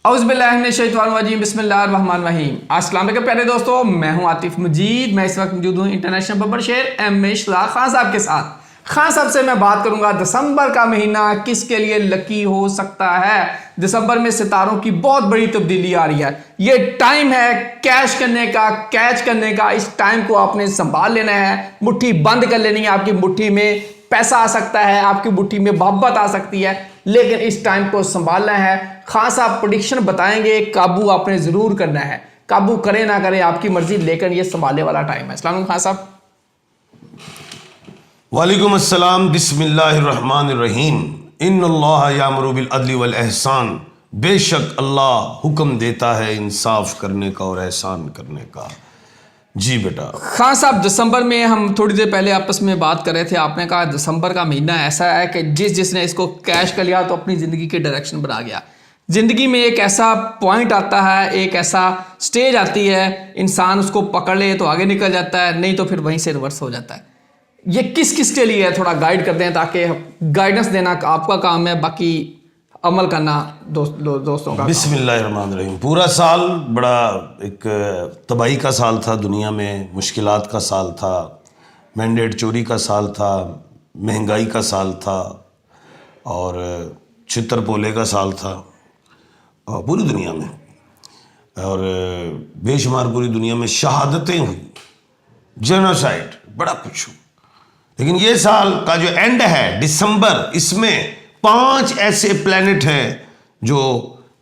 औज़ुबिल्लाहिमिनश्शैतानिर्रजीम बिस्मिल्लाहिर्रहमानिर्रहीम। अस्सलाम वालेकुम प्यारे दोस्तों, मैं हूं आतिफ मजीद। मैं इस वक्त मौजूद हूं इंटरनेशनल बब्बर शेर एम इशराक खान साहब के साथ। खान साहब से मैं बात करूंगा दिसंबर का महीना किसके लिए लकी हो सकता है। दिसंबर में सितारों की बहुत बड़ी तब्दीली आ रही है। ये टाइम है कैश करने का, कैच करने का। इस टाइम को आपने संभाल लेना है, मुट्ठी बंद कर लेनी है। आपकी मुट्ठी में पैसा आ सकता है, आपकी मुट्ठी में मोहब्बत आ सकती है, लेकिन इस टाइम को संभालना है। खास आप प्रेडिक्शन बताएंगे, काबू आपने जरूर करना है। काबू करें ना करें आपकी मर्जी, लेकिन ये संभालने वाला टाइम है। अस्सलाम वालेकुम खान साहब। वालेकुम अस्सलाम। बिस्मिल्लाहिर्रहमानिर्रहीम। इन्नल्लाह यामुरु बिल अदली वल एहसान। बेशक अल्लाह हुक्म देता है इंसाफ करने का और एहसान करने का। जी बेटा। खान साहब, दिसंबर में हम थोड़ी देर पहले आपस में बात कर रहे थे। आपने कहा दिसंबर का महीना ऐसा है कि जिसने इसको कैश कर लिया तो अपनी ज़िंदगी की डायरेक्शन बना गया। ज़िंदगी में एक ऐसा पॉइंट आता है, एक ऐसा स्टेज आती है, इंसान उसको पकड़ ले तो आगे निकल जाता है, नहीं तो फिर वहीं से रिवर्स हो जाता है। ये किस किस के लिए है, थोड़ा गाइड करते हैं, ताकि गाइडेंस देना आपका काम है, बाकी अमल करना दोस्तों का। बिस्मिल्लाहिर्रहमानिर्रहीम। पूरा साल बड़ा एक तबाही का साल था, दुनिया में मुश्किलात का साल था, मैंडेट चोरी का साल था, महंगाई का साल था और छितर पोले का साल था और पूरी दुनिया में, और बेशुमार पूरी दुनिया में शहादतें हुई, जेनोसाइड, बड़ा कुछ हुआ। लेकिन ये साल का जो एंड है दिसंबर, इसमें 5 ऐसे प्लैनेट हैं जो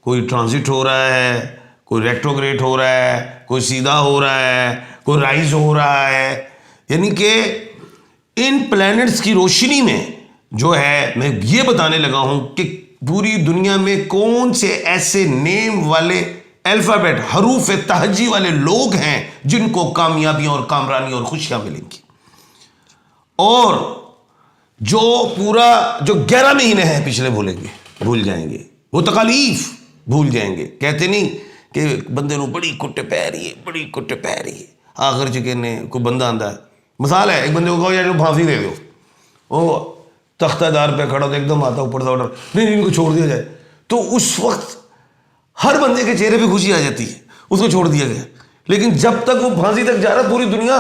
कोई ट्रांजिट हो रहा है, कोई रेट्रोग्रेड हो रहा है, कोई सीधा हो रहा है, कोई राइज हो रहा है। यानी कि इन प्लैनेट्स की रोशनी में जो है, मैं ये बताने लगा हूं कि पूरी दुनिया में कौन से ऐसे नेम वाले अल्फाबेट, हरूफ तहजी वाले लोग हैं जिनको कामयाबियां और कामरानी और खुशियां मिलेंगी। और जो पूरा जो 11 महीने हैं पिछले भूल जाएंगे, वो तकालीफ भूल जाएंगे। कहते नहीं कि बंदे को बड़ी कुट पै रही है, बड़ी कुट पै रही है, आखिर च कहने कोई बंदा आंदा है। मिसाल है, एक बंदे को कहो यार फांसी दे दो, वो तख्तादार पे खड़ा तो एकदम आता ऊपर से ऑर्डर, नहीं इनको छोड़ दिया जाए, तो उस वक्त हर बंदे के चेहरे पे खुशी आ जाती है, उसको छोड़ दिया गया। लेकिन जब तक वो फांसी तक जा रहा, पूरी दुनिया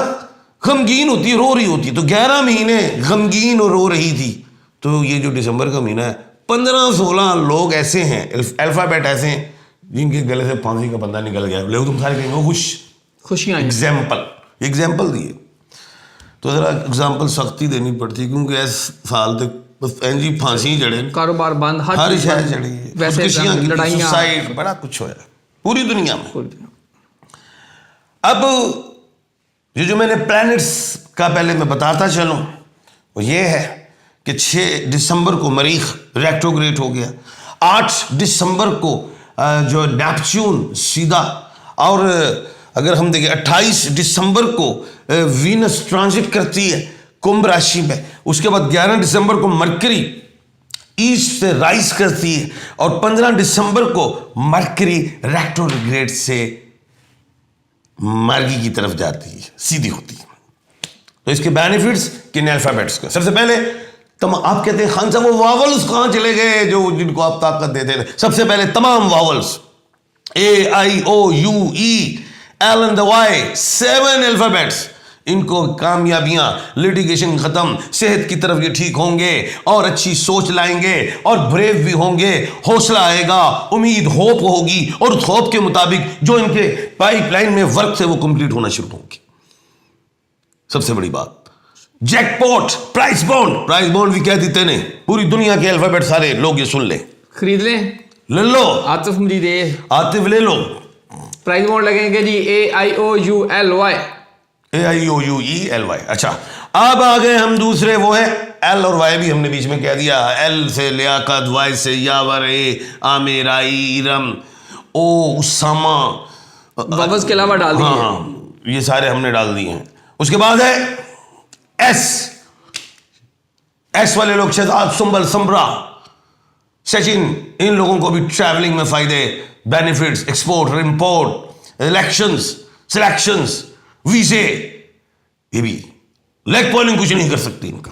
गमगीन होती है, रो रही होती है। तो 11 महीने गमगीन और रो रही थी। तो ये जो दिसंबर का महीना है, 15-16 लोग ऐसे हैं, अल्फाबेट ऐसे हैं जिनके गले से फांसी का बंदा निकल गया, लोग तुम सारे कहेंगे वो खुशियाँ। एग्जाम्पल दिए तो ज़रा एग्जाम्पल सख्ती देनी पड़ती, क्योंकि ऐसे साल तक बस एनजी फांसी जड़े, कारोबार बंद, हर शहर जड़ी है, वैसे लड़ाइयाँ, सुसाइड, बड़ा कुछ होया पूरी दुनिया में। अब ये जो मैंने प्लैनेट्स का पहले मैं बताता चलूं, वो ये है कि 6 दिसंबर को मरीख रेट्रोग्रेड हो गया, 8 दिसंबर को जो नेपच्यून सीधा, और अगर हम देखें 28 दिसंबर को वीनस ट्रांजिट करती है कुंभ राशि में। उसके बाद 11 दिसंबर को मरकरी ईस्ट से राइज करती है और 15 दिसंबर को मरकरी रेट्रोग्रेड से मार्गी की तरफ जाती है, सीधी होती है। तो इसके बेनिफिट्स किन अल्फाबेट्स को, सबसे पहले आप कहते हैं खान साहब वो वावल्स कहां चले गए जो जिनको आप ताकत देते थे। सबसे पहले तमाम वावल्स AIOUELNY 7 अल्फाबेट्स, इनको कामयाबियां, लिटिगेशन खत्म, सेहत की तरफ ये ठीक होंगे और अच्छी सोच लाएंगे और ब्रेव भी होंगे, हौसला आएगा, उम्मीद, होप होगी और उस होप के मुताबिक जो इनके पाइपलाइन में वर्क से वो कंप्लीट होना शुरू होंगे। सबसे बड़ी बात जैकपॉट, प्राइस बॉन्ड भी कह देते ने, पूरी दुनिया के अल्फाबेट सारे लोग ये सुन ले, खरीद ले लो। आतिफ मजीद, आतिफ ले लो, प्राइस बॉन्ड लगेंगे जी AIOUELY। अच्छा, अब आ गए हम दूसरे, वो है एल और वाई भी हमने बीच में कह दिया। एल से लियाकत, वाई से यावर, आमिर, आई, इरम, ओ उसामा, वावल्स के अलावा डाल दिए। हाँ, ये सारे हमने डाल दिए हैं। उसके बाद है एस वाले लोग, शहजाद, सुंबल, सम्रा, सचिन, इन लोगों को भी ट्रैवलिंग में फायदे, benefits, export, import, elections, selections, वीजे। ये भी लेग पॉलिंग कुछ नहीं कर सकती इनका,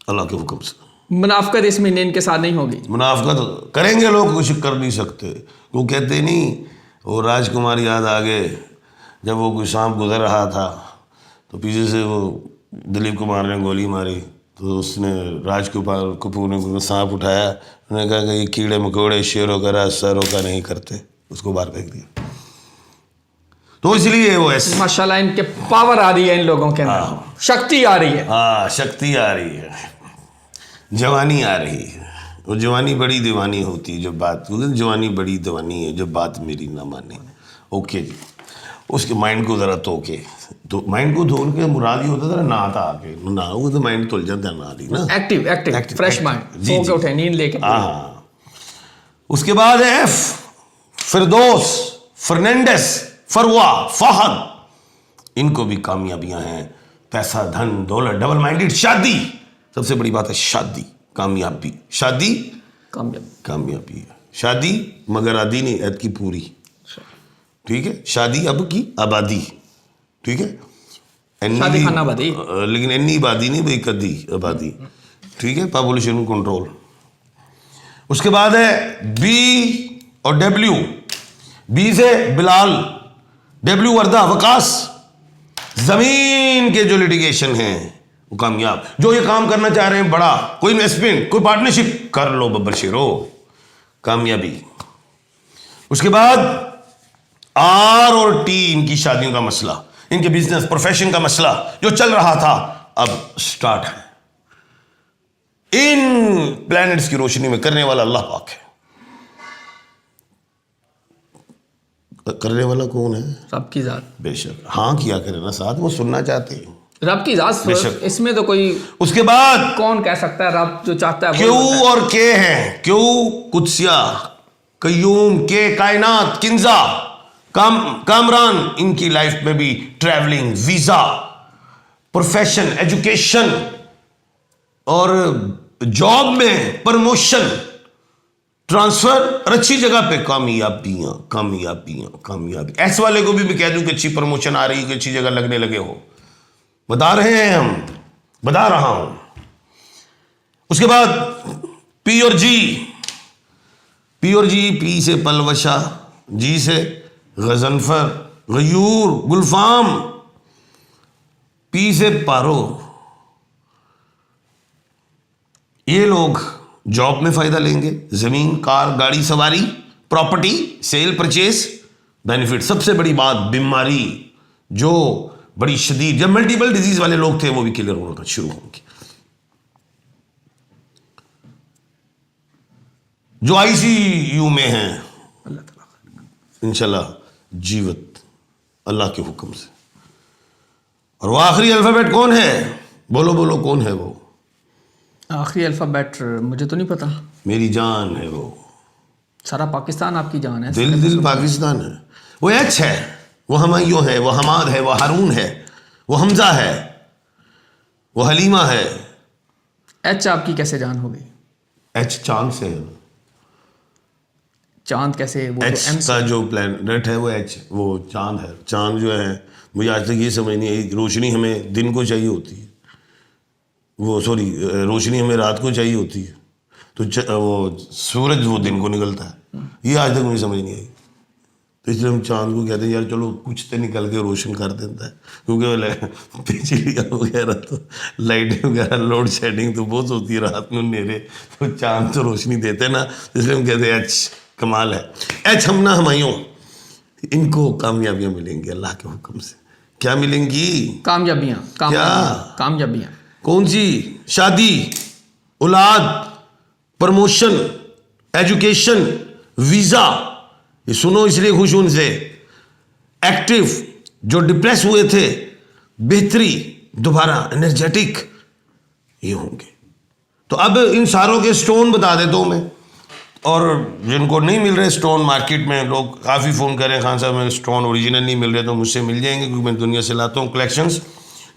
अल्लाह के हुक्म से। मुनाफकत इस महीने इनके साथ नहीं होगी। मुनाफकत करेंगे लोग, कुछ कर नहीं सकते। वो कहते नहीं, वो राजकुमार याद आ गए, जब वो कोई सांप गुजर रहा था तो पीछे से वो दिलीप कुमार ने गोली मारी, तो उसने कपूर ने सांप उठाया, उन्होंने कहा कि ये कीड़े मकोड़े शेरों का राज सरों का नहीं करते, उसको बाहर फेंक दिया। तो इसलिए वो ऐसे माशाल्लाह इनके पावर आ रही है, इन लोगों के अंदर शक्ति आ रही है। हाँ, शक्ति आ रही है, जवानी आ रही है। वो जवानी बड़ी दीवानी होती है, जब बात, जवानी बड़ी दीवानी है जब बात मेरी ना माने। ओके जी, उसके माइंड को ज़रा तो माइंड को धो के मुराद ही होता था नहाता आके, नहाओगे तो माइंड धुल जाता है, नहा ली ना, एक्टिव फ्रेश माइंड, सो के उठे नींद लेके। हाँ, उसके बाद है एफ, फिरदौस, फर्नांडिस, फरवा, फहद, इनको भी कामयाबियां हैं। पैसा, धन, दौलत, डबल माइंडेड, शादी, सबसे बड़ी बात है शादी, कामयाबी। शादी कामयाबी है, शादी मगर आदि नहीं, ऐद की पूरी, ठीक है। शादी अब की आबादी, ठीक है, शादी खाना आबादी, लेकिन इन्नी आबादी नहीं भाई, कदी आबादी, ठीक है, पॉपुलेशन कंट्रोल। उसके बाद है बी और डब्ल्यू। बी से बिलाल, डब्ल्यू वर्दा, वकास, जमीन के जो लिटिगेशन हैं वो कामयाब। जो ये काम करना चाह रहे हैं बड़ा, कोई इन्वेस्टमेंट, कोई पार्टनरशिप, कर लो बब्बर शेरो, कामयाबी। उसके बाद आर और टी, इनकी शादियों का मसला, इनके बिजनेस प्रोफेशन का मसला जो चल रहा था अब स्टार्ट है। इन प्लैनेट्स की रोशनी में करने वाला अल्लाह पाक है। करने वाला कौन है? रब की जात। बेशक, हाँ किया करे ना साथ, वो सुनना चाहते हैं, रब की जात, इसमें तो कोई, उसके बाद कौन कह सकता है रब जो चाहता है। क्यों और के हैं, क्यों कुदसिया, कयूम, के कायनात, किंजा, कामरान, इनकी लाइफ में भी ट्रैवलिंग, वीजा, प्रोफेशन, एजुकेशन और जॉब में प्रमोशन, ट्रांसफर और अच्छी जगह पे कामयाबियां, कामयाबी। ऐसे वाले को भी मैं कह दूं कि अच्छी प्रमोशन आ रही है, कि अच्छी जगह लगने लगे हो, बता रहे हैं हम, बता रहा हूं। उसके बाद पी और जी, पी से पलवशा, जी से गजनफर, गयूर, गुलफाम, पी से पारो। ये लोग जॉब में फायदा लेंगे, जमीन, कार, गाड़ी, सवारी, प्रॉपर्टी, सेल, परचेज, बेनिफिट। सबसे बड़ी बात, बीमारी जो बड़ी शदीद, जब मल्टीपल डिजीज वाले लोग थे वो भी क्लियर होना शुरू होंगे। जो आईसीयू में हैं, अल्लाह ताला इंशाल्लाह जीवत अल्लाह के हुक्म से। और वो आखिरी अल्फाबेट कौन है? बोलो कौन है वो आखिरी अल्फाबेट? मुझे तो नहीं पता। मेरी जान है वो, सारा पाकिस्तान आपकी जान है। दिल पाकिस्तान है। वो एच है, वो हमायूं है, वो हमाद है, वो हारून है, वो हमजा है, वो हलीमा है। एच आपकी कैसे जान हो गई? एच चांद से है। चांद कैसे? वो एच का जो प्लैनेट है वो एच, वो चांद है। चांद जो है, मुझे आज तक ये समझ नहीं आई, रोशनी हमें दिन को चाहिए होती है, वो सॉरी रोशनी हमें रात को चाहिए होती है, तो वो सूरज वो दिन को निकलता है। ये आज तक मुझे समझ नहीं आई। तो इसलिए हम चांद को कहते हैं यार चलो कुछ तो निकल के रोशन कर देता है, क्योंकि बिजली वगैरह तो लाइट वगैरह लोड शेडिंग तो बहुत होती है रात में अंधेरे, तो चांद तो रोशनी देते हैं ना, इसलिए हम कहते हैं एच कमाल है। एच हम ना हमायूं, इनको कामयाबियां मिलेंगी अल्लाह के हुक्म से। क्या मिलेंगी? कामयाबियां। कौन सी? शादी, औलाद, प्रमोशन, एजुकेशन, वीजा। ये सुनो इसलिए खुश हूं उनसे। एक्टिव, जो डिप्रेस हुए थे, बेहतरी, दोबारा एनर्जेटिक, ये होंगे। तो अब इन सारों के स्टोन बता देता हूं मैं, और जिनको नहीं मिल रहे स्टोन मार्केट में, लोग काफ़ी फ़ोन कर रहे हैं खान साहब में स्टोन ओरिजिनल नहीं मिल रहे, तो मुझसे मिल जाएंगे क्योंकि मैं दुनिया से लाता हूँ कलेक्शंस।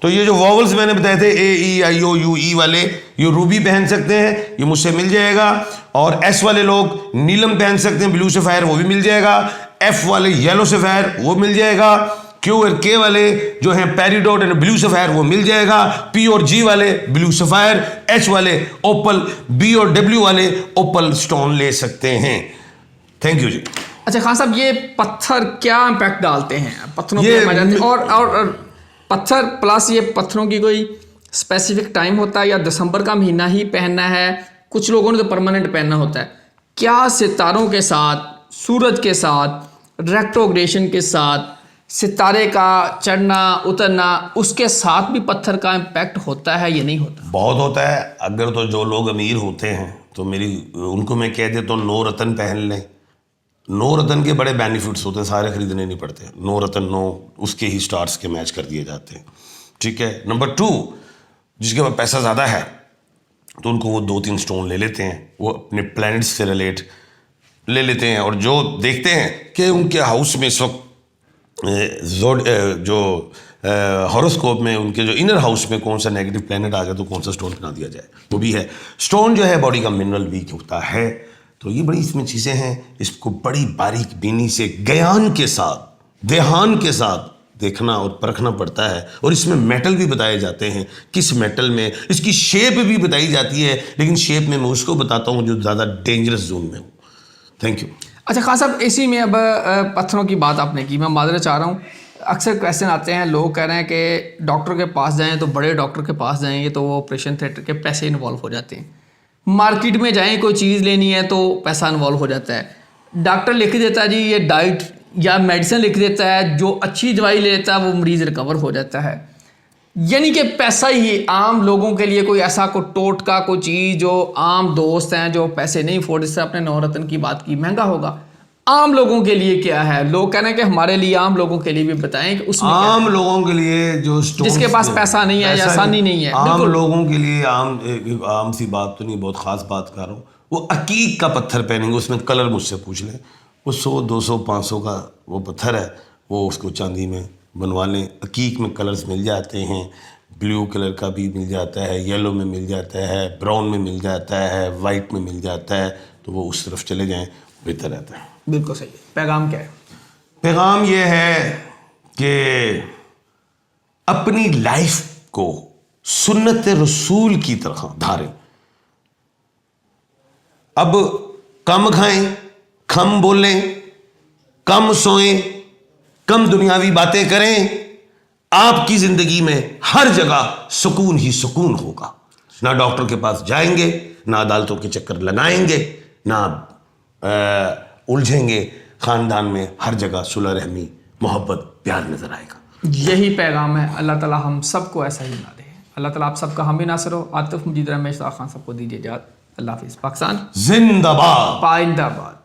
तो ये जो वॉवल्स मैंने बताए थे AEIOUE वाले, ये रूबी पहन सकते हैं, ये मुझसे मिल जाएगा। और S वाले लोग नीलम पहन सकते हैं, ब्लू सफ़ायर, वो भी मिल जाएगा। F वाले येलो सफ़ायर, वो मिल जाएगा। Q और K वाले जो हैं पेरिडोट एंड ब्लू सफायर वो मिल जाएगा, P और G वाले ब्लू सफायर, H वाले ओपल, B और W वाले ओपल स्टोन ले सकते हैं। थैंक यू जी। अच्छा खान साहब, ये पत्थर क्या इम्पैक्ट डालते हैं पत्थरों ये पे? और पत्थर प्लस ये पत्थरों की कोई स्पेसिफिक टाइम होता है या दिसंबर का महीना ही पहनना है? कुछ लोगों ने तो परमानेंट पहनना होता है। क्या सितारों के साथ, सूरज के साथ, रेट्रोग्रेशन के साथ, सितारे का चढ़ना उतरना, उसके साथ भी पत्थर का इम्पैक्ट होता है या नहीं होता? बहुत होता है। अगर तो जो लोग अमीर होते हैं तो उनको मैं कह देता हूँ नो रतन पहन लें। नो रतन के बड़े बेनिफिट्स होते हैं, सारे खरीदने नहीं पड़ते। नो रतन नो, उसके ही स्टार्स के मैच कर दिए जाते हैं। ठीक है। नंबर 2, जिसके पास पैसा ज़्यादा है तो उनको वो 2-3 स्टोन ले लेते हैं, वो अपने प्लैनेट्स से रिलेट ले लेते हैं और जो देखते हैं कि उनके हाउस में इस वक्त जो हॉरोस्कोप में उनके जो इनर हाउस में कौन सा नेगेटिव प्लैनेट आ गया तो कौन सा स्टोन बना दिया जाए, वो भी है। स्टोन जो है बॉडी का मिनरल वीक होता है, तो ये बड़ी इसमें चीज़ें हैं। इसको बड़ी बारीक बीनी से, ज्ञान के साथ, ध्यान के साथ देखना और परखना पड़ता है। और इसमें मेटल भी बताए जाते हैं, किस मेटल में, इसकी शेप भी बताई जाती है, लेकिन शेप में मैं उसको बताता हूँ जो ज़्यादा डेंजरस जोन में हो। Thank you. अच्छा खान साहब, इसी में अब पत्थरों की बात आपने की, मैं माजरत चाह रहा हूँ। अक्सर क्वेश्चन आते हैं, लोग कह रहे हैं कि डॉक्टर के पास जाएं तो बड़े डॉक्टर के पास जाएंगे तो वो ऑपरेशन थिएटर के पैसे इन्वॉल्व हो जाते हैं। मार्केट में जाएं कोई चीज़ लेनी है तो पैसा इन्वॉल्व हो जाता है। डॉक्टर लिख देता है जी ये डाइट या मेडिसिन लिख देता है, जो अच्छी दवाई ले लेता है वो मरीज़ रिकवर हो जाता है। यानी कि पैसा ही आम लोगों के लिए कोई ऐसा कोई टोटका, कोई चीज़ जो आम दोस्त हैं जो पैसे नहीं अफोर्ड, जिससे आपने नवरत्न की बात की, महंगा होगा। आम लोगों के लिए क्या है? लोग कह रहे हैं कि हमारे लिए, आम लोगों के लिए भी बताएं कि उसमें आम लोगों के लिए जो जिसके पास पैसा नहीं है या आसानी नहीं है, आम लोगों के लिए आम सी बात तो नहीं, बहुत ख़ास बात कर रहा हूँ। वो अकीक का पत्थर पहनेंगे, उसमें कलर मुझसे पूछ लें, वो 100, 200, 500 का वो पत्थर है, वो उसको चांदी में बनवा लें। अकीक में कलर्स मिल जाते हैं, ब्लू कलर का भी मिल जाता है, येलो में मिल जाता है, ब्राउन में मिल जाता है, वाइट में मिल जाता है, तो वो उस तरफ चले जाएं, बेहतर रहता है। बिल्कुल सही। पैगाम क्या है? पैगाम ये है कि अपनी लाइफ को सुन्नत रसूल की तरह धारें। अब कम खाएं, कम बोलें, कम सोएं, कम दुनियावी बातें करें, आपकी जिंदगी में हर जगह सुकून ही सुकून होगा। ना डॉक्टर के पास जाएंगे, ना अदालतों के चक्कर लगाएंगे, ना उलझेंगे। खानदान में हर जगह सुलह रहमी, मोहब्बत, प्यार नजर आएगा। यही पैगाम है। अल्लाह ताला हम सबको ऐसा ही बना दे। अल्लाह ताला आप सबका हामी नासिर हो। आतिफ मुजीद, रमेश खान सबको दीजिए इजाज़त। अल्लाह हाफिज़। पाकिस्तान जिंदाबाद, पाइंदाबाद।